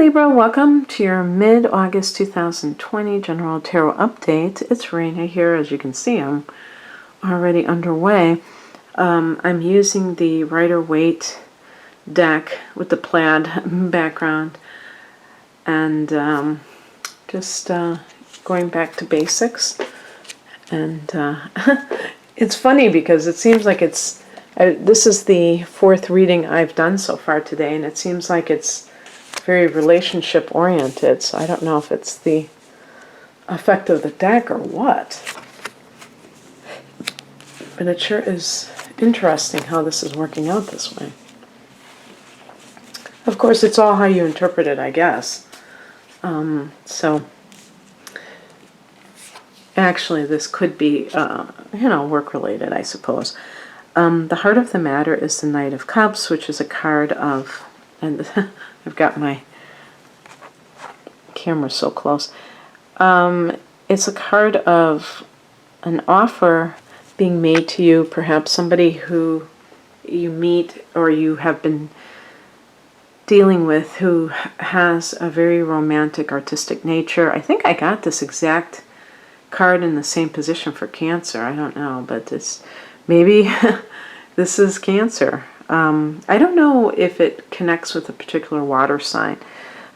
Libra, welcome to your mid-August 2020 General Tarot Update. It's Raina here. As you can see, I'm already underway. I'm using the Rider-Waite deck with the plaid background and just going back to basics. And it's funny because it seems like this is the fourth reading I've done so far today, and it seems like it's very relationship oriented, so I don't know if it's the effect of the deck or what. But it sure is interesting how this is working out this way. Of course, it's all how you interpret it, I guess. So actually, this could be, work related, I suppose. The heart of the matter is the Knight of Cups, which is a card of, and I've got my camera so close. It's a card of an offer being made to you, perhaps somebody who you meet or you have been dealing with who has a very romantic, artistic nature. I think I got this exact card in the same position for Cancer. I don't know, but it's maybe this is Cancer. I don't know if it connects with a particular water sign.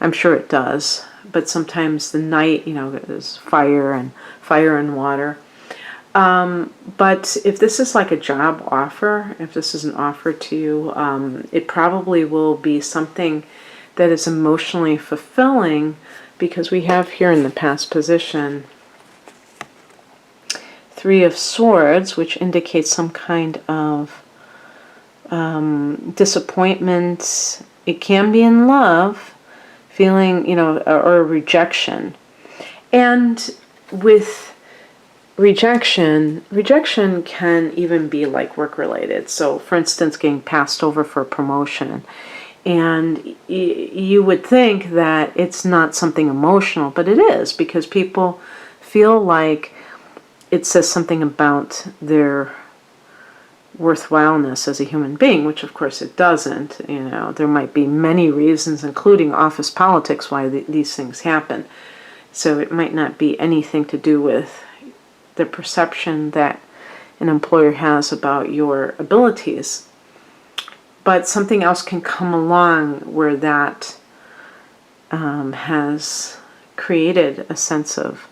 I'm sure it does, but sometimes the night, there's fire and water. But if this is like a job offer, if this is an offer to you, it probably will be something that is emotionally fulfilling, because we have here in the past position Three of Swords, which indicates some kind of disappointment. It can be in love, feeling, or rejection. And with rejection can even be like work related. So for instance, getting passed over for a promotion. And you would think that it's not something emotional, but it is, because people feel like it says something about their worthwhileness as a human being, which of course it doesn't. There might be many reasons, including office politics, why these things happen. So it might not be anything to do with the perception that an employer has about your abilities. But something else can come along where that has created a sense of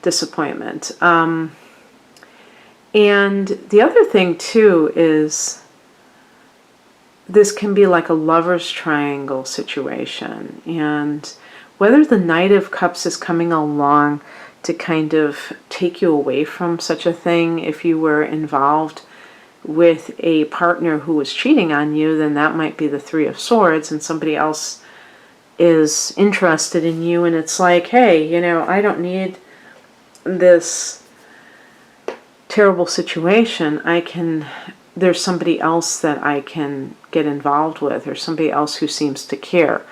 disappointment. And the other thing too is this can be like a lover's triangle situation, and whether the Knight of Cups is coming along to kind of take you away from such a thing. If you were involved with a partner who was cheating on you, then that might be the Three of Swords, and somebody else is interested in you, and it's like, hey, I don't need this terrible situation. There's somebody else that I can get involved with, or somebody else who seems to care,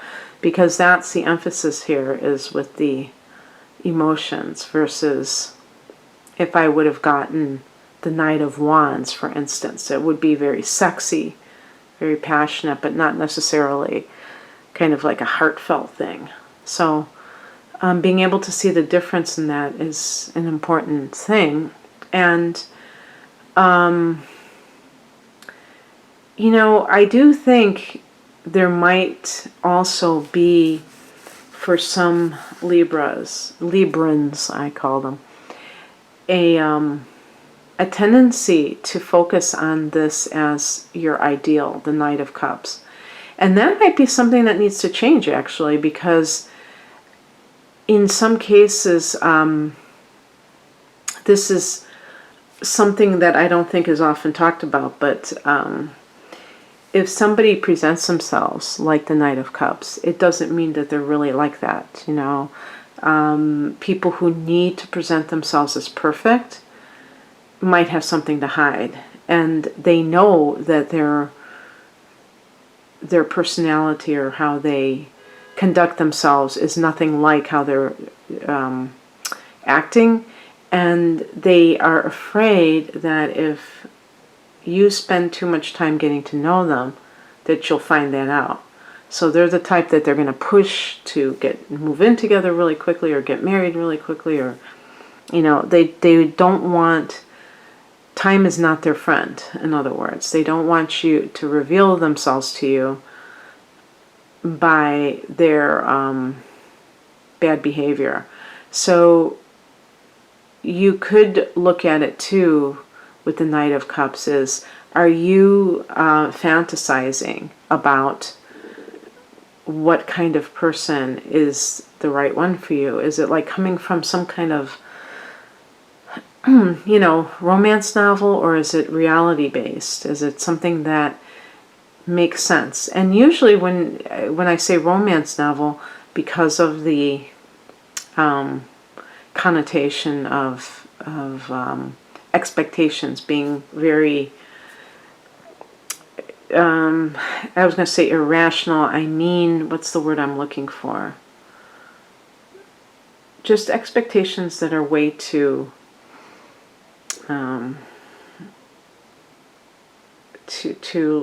because that's the emphasis here, is with the emotions, versus if I would have gotten the Knight of Wands, for instance. It would be very sexy, very passionate, but not necessarily kind of like a heartfelt thing. So being able to see the difference in that is an important thing. And, I do think there might also be, for some Librans, I call them, a tendency to focus on this as your ideal, the Knight of Cups. And that might be something that needs to change, actually, because in some cases, this is something that I don't think is often talked about, but if somebody presents themselves like the Knight of Cups, it doesn't mean that they're really like that, People who need to present themselves as perfect might have something to hide, and they know that their personality or how they conduct themselves is nothing like how they're acting. And they are afraid that if you spend too much time getting to know them, that you'll find that out. So they're the type that they're going to push to move in together really quickly or get married really quickly, or, you know, they don't want, time is not their friend, in other words. They don't want you to reveal themselves to you by their bad behavior. So you could look at it too with the Knight of Cups is, are you fantasizing about what kind of person is the right one for you? Is it like coming from some kind of, you know, romance novel, or is it reality based? Is it something that makes sense? And usually when I say romance novel, because of the connotation of expectations being very, I was going to say irrational. I mean, what's the word I'm looking for? Just expectations that are way too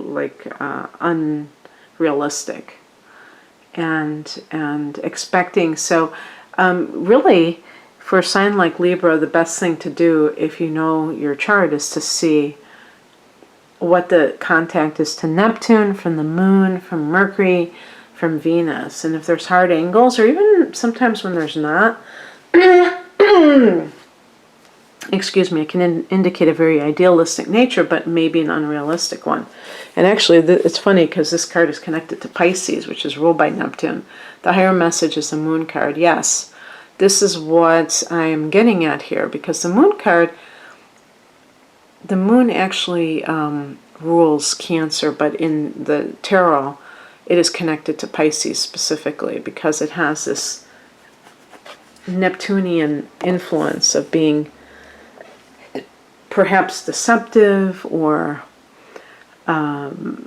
like unrealistic, and expecting. So really, for a sign like Libra, the best thing to do if you know your chart is to see what the contact is to Neptune, from the Moon, from Mercury, from Venus. And if there's hard angles, or even sometimes when there's not, excuse me, it can indicate a very idealistic nature, but maybe an unrealistic one. And actually, it's funny because this card is connected to Pisces, which is ruled by Neptune. The higher message is the Moon card. Yes, this is what I am getting at here, because the Moon card, the Moon actually rules Cancer, but in the tarot, it is connected to Pisces specifically because it has this Neptunian influence of being perhaps deceptive, or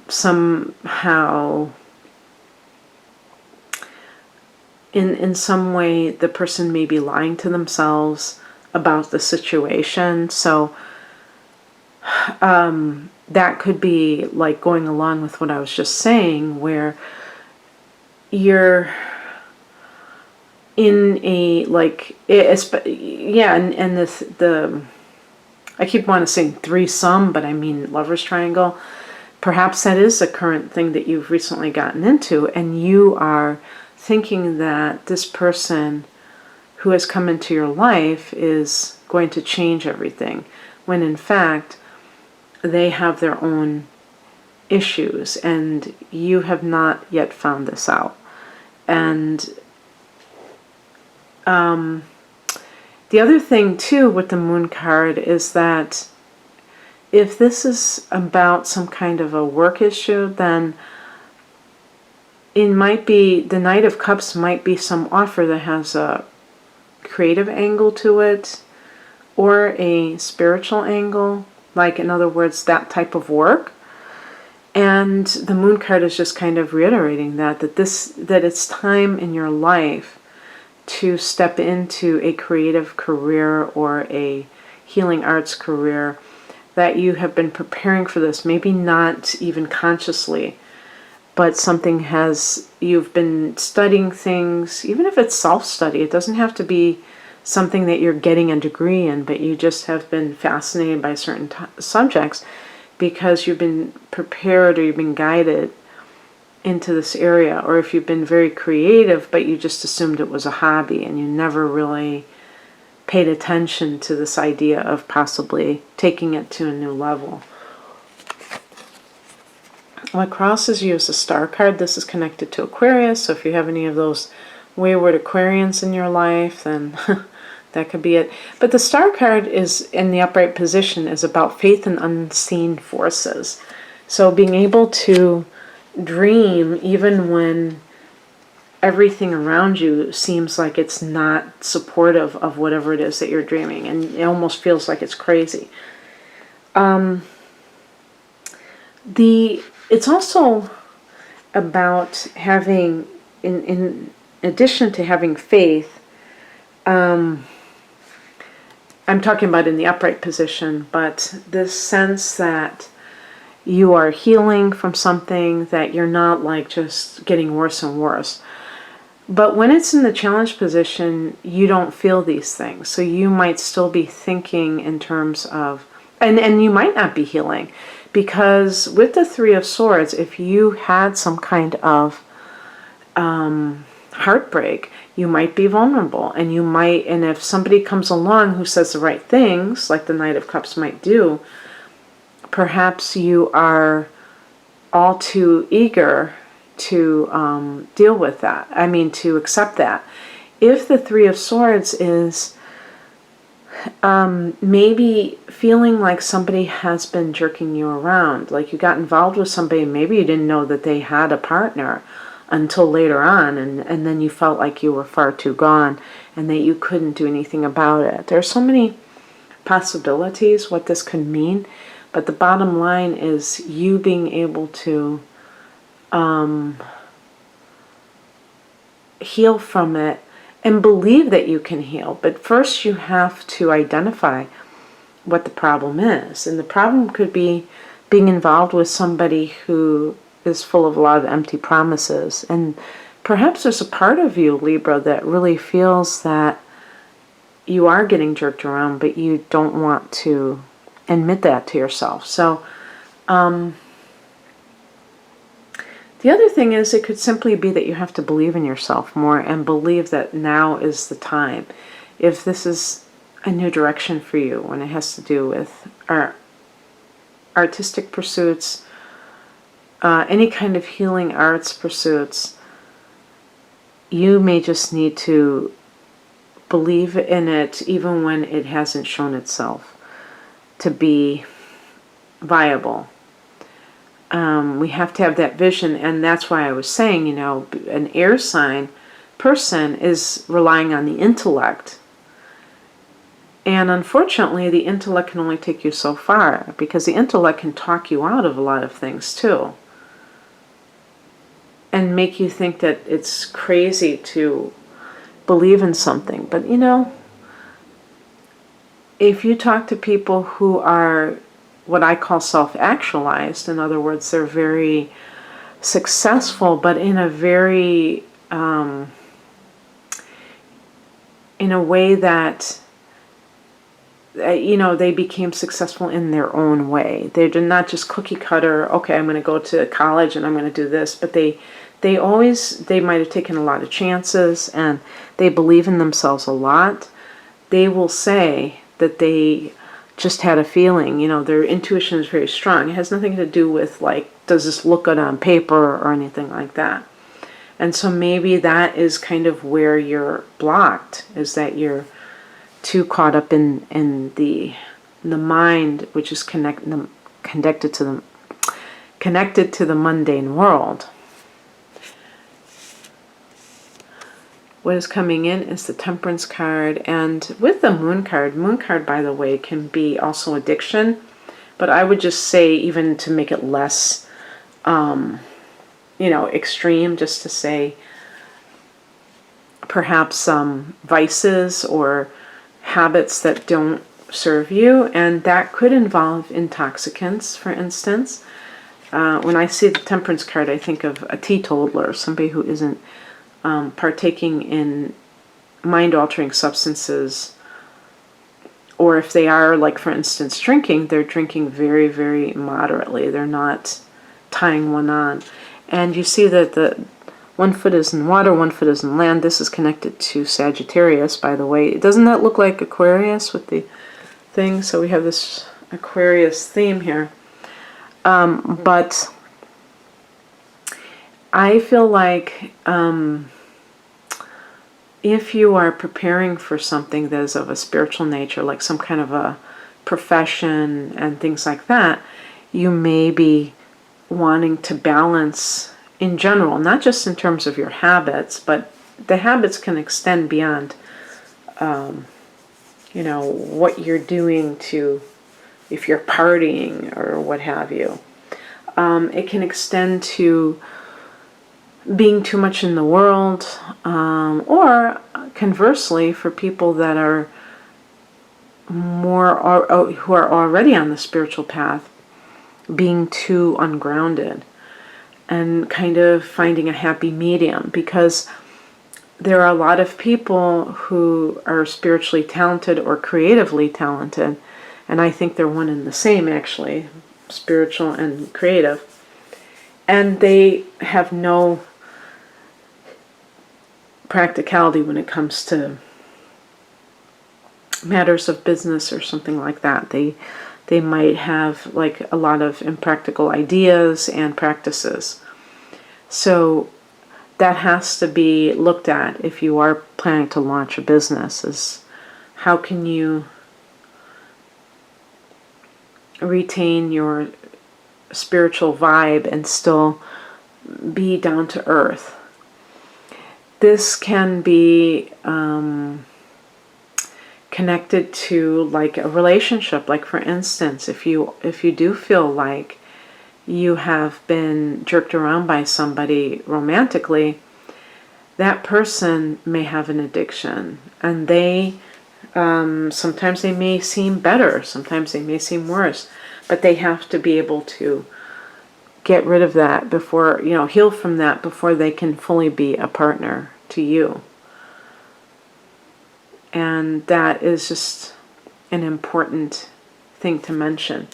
somehow in some way the person may be lying to themselves about the situation. So that could be like going along with what I was just saying, where you're in a, like, yeah, and the I keep wanting to say threesome, but I mean lover's triangle. Perhaps that is a current thing that you've recently gotten into, and you are thinking that this person who has come into your life is going to change everything, when in fact they have their own issues and you have not yet found this out. And the other thing too with the Moon card is that if this is about some kind of a work issue, then it might be, the Knight of Cups might be some offer that has a creative angle to it, or a spiritual angle, like, in other words, that type of work. And the Moon card is just kind of reiterating that it's time in your life to step into a creative career or a healing arts career, that you have been preparing for this, maybe not even consciously, but you've been studying things, even if it's self-study. It doesn't have to be something that you're getting a degree in, but you just have been fascinated by certain subjects because you've been prepared, or you've been guided into this area. Or if you've been very creative, but you just assumed it was a hobby and you never really paid attention to this idea of possibly taking it to a new level. What crosses you is a star card. This is connected to Aquarius, so if you have any of those wayward Aquarians in your life, then that could be it. But the star card is in the upright position, is about faith and unseen forces. So being able to dream even when everything around you seems like it's not supportive of whatever it is that you're dreaming, and it almost feels like it's crazy. It's also about having, in addition to having faith, I'm talking about in the upright position, but this sense that you are healing from something, that you're not like just getting worse and worse. But when it's in the challenge position, you don't feel these things. So you might still be thinking in terms of, and you might not be healing. Because with the Three of Swords, if you had some kind of heartbreak, you might be vulnerable. And you might, and if somebody comes along who says the right things, like the Knight of Cups might do, perhaps you are all too eager to deal with that. I mean, to accept that. If the Three of Swords is maybe feeling like somebody has been jerking you around, like you got involved with somebody, maybe you didn't know that they had a partner until later on, and then you felt like you were far too gone and that you couldn't do anything about it. There are so many possibilities what this could mean, but the bottom line is you being able to heal from it and believe that you can heal. But first you have to identify what the problem is. And the problem could be being involved with somebody who is full of a lot of empty promises. And perhaps there's a part of you, Libra, that really feels that you are getting jerked around, but you don't want to admit that to yourself. So the other thing is, it could simply be that you have to believe in yourself more and believe that now is the time. If this is a new direction for you when it has to do with our artistic pursuits, any kind of healing arts pursuits, you may just need to believe in it even when it hasn't shown itself to be viable. We have to have that vision, and that's why I was saying, you know, an air sign person is relying on the intellect. And unfortunately, the intellect can only take you so far, because the intellect can talk you out of a lot of things too. And make you think that it's crazy to believe in something. But you know, if you talk to people who are what I call self-actualized, in other words, they're very successful, but in a very, in a way that, you know, they became successful in their own way. They're not just cookie cutter, okay, I'm going to go to college and I'm going to do this, but they might have taken a lot of chances, and they believe in themselves a lot. They will say that they just had a feeling, you know, their intuition is very strong. It has nothing to do with, like, does this look good on paper or anything like that. And so maybe that is kind of where you're blocked, is that you're too caught up in the mind, which is connected to the mundane world. What is coming in is the Temperance card, and with the Moon card, by the way, can be also addiction, but I would just say, even to make it less, you know, extreme, just to say perhaps vices or habits that don't serve you, and that could involve intoxicants, for instance. When I see the Temperance card, I think of a teetotaler, somebody who isn't partaking in mind-altering substances, or if they are, like for instance drinking, they're drinking very, very moderately. They're not tying one on. And you see that the one foot is in water, one foot is in land. This is connected to Sagittarius, by the way. Doesn't that look like Aquarius with the thing? So we have this Aquarius theme here. But I feel like if you are preparing for something that is of a spiritual nature, like some kind of a profession and things like that, you may be wanting to balance in general, not just in terms of your habits, but the habits can extend beyond, you know, what you're doing to, if you're partying or what have you. It can extend to being too much in the world, or conversely, for people that are more, who are already on the spiritual path, being too ungrounded, and kind of finding a happy medium, because there are a lot of people who are spiritually talented or creatively talented, and I think they're one and the same, actually, spiritual and creative, and they have no practicality when it comes to matters of business or something like that. They might have like a lot of impractical ideas and practices. So that has to be looked at if you are planning to launch a business, is how can you retain your spiritual vibe and still be down to earth. This can be connected to like a relationship. Like for instance, if you do feel like you have been jerked around by somebody romantically, that person may have an addiction, and they sometimes they may seem better, sometimes they may seem worse, but they have to be able to get rid of that before, heal from that before they can fully be a partner to you. And that is just an important thing to mention.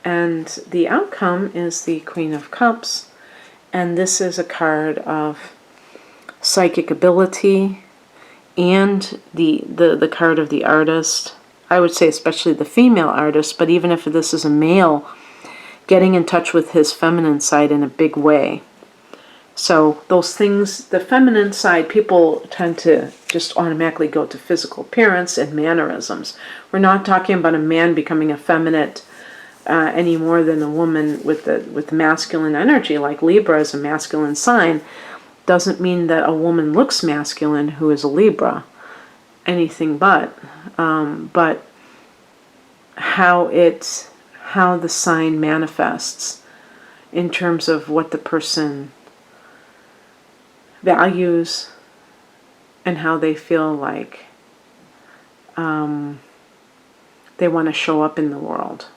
And the outcome is the Queen of Cups. And this is a card of psychic ability and the card of the artist. I would say especially the female artist, but even if this is a male, getting in touch with his feminine side in a big way. So those things, the feminine side, people tend to just automatically go to physical appearance and mannerisms. We're not talking about a man becoming effeminate any more than a woman with the masculine energy. Like Libra is a masculine sign, doesn't mean that a woman looks masculine who is a Libra. Anything but. But how the sign manifests in terms of what the person values and how they feel like they want to show up in the world.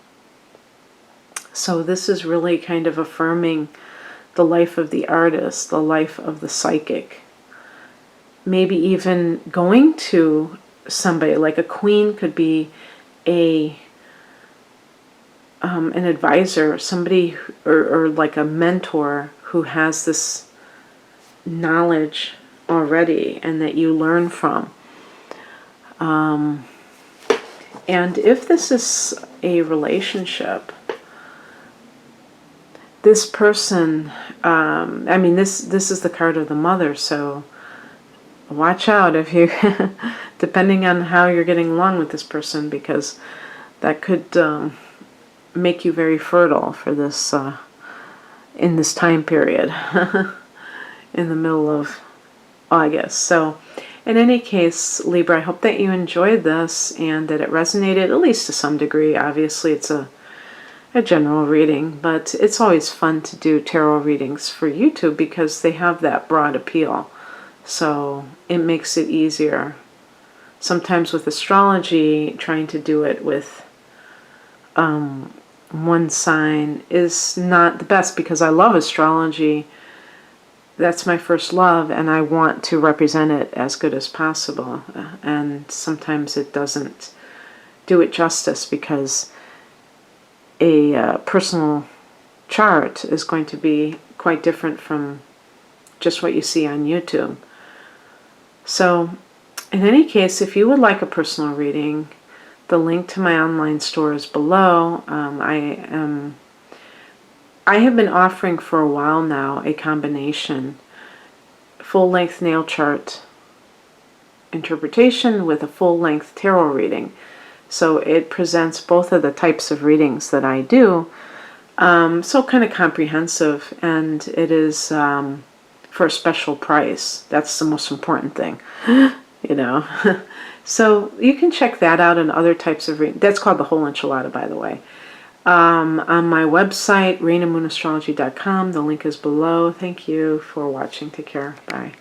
So this is really kind of affirming the life of the artist, the life of the psychic. Maybe even going to somebody, like a queen could be an advisor, somebody or like a mentor who has this knowledge already and that you learn from. And if this is a relationship, this person, this is the card of the mother, so watch out if you, depending on how you're getting along with this person, because that could make you very fertile for this, in this time period, in the middle of August. So in any case, Libra, I hope that you enjoyed this and that it resonated, at least to some degree. Obviously, it's a general reading, but it's always fun to do tarot readings for YouTube because they have that broad appeal. So it makes it easier. Sometimes with astrology, trying to do it with one sign is not the best, because I love astrology. That's my first love, and I want to represent it as good as possible. And sometimes it doesn't do it justice, because a personal chart is going to be quite different from just what you see on YouTube. So in any case, if you would like a personal reading, the link to my online store is below. I have been offering for a while now a combination full-length nail chart interpretation with a full-length tarot reading. So it presents both of the types of readings that I do. So kind of comprehensive, and it is for a special price. That's the most important thing, So you can check that out and other types of reading. That's called the whole enchilada, by the way. On my website, rainamoonastrology.com. The link is below. Thank you for watching. Take care. Bye.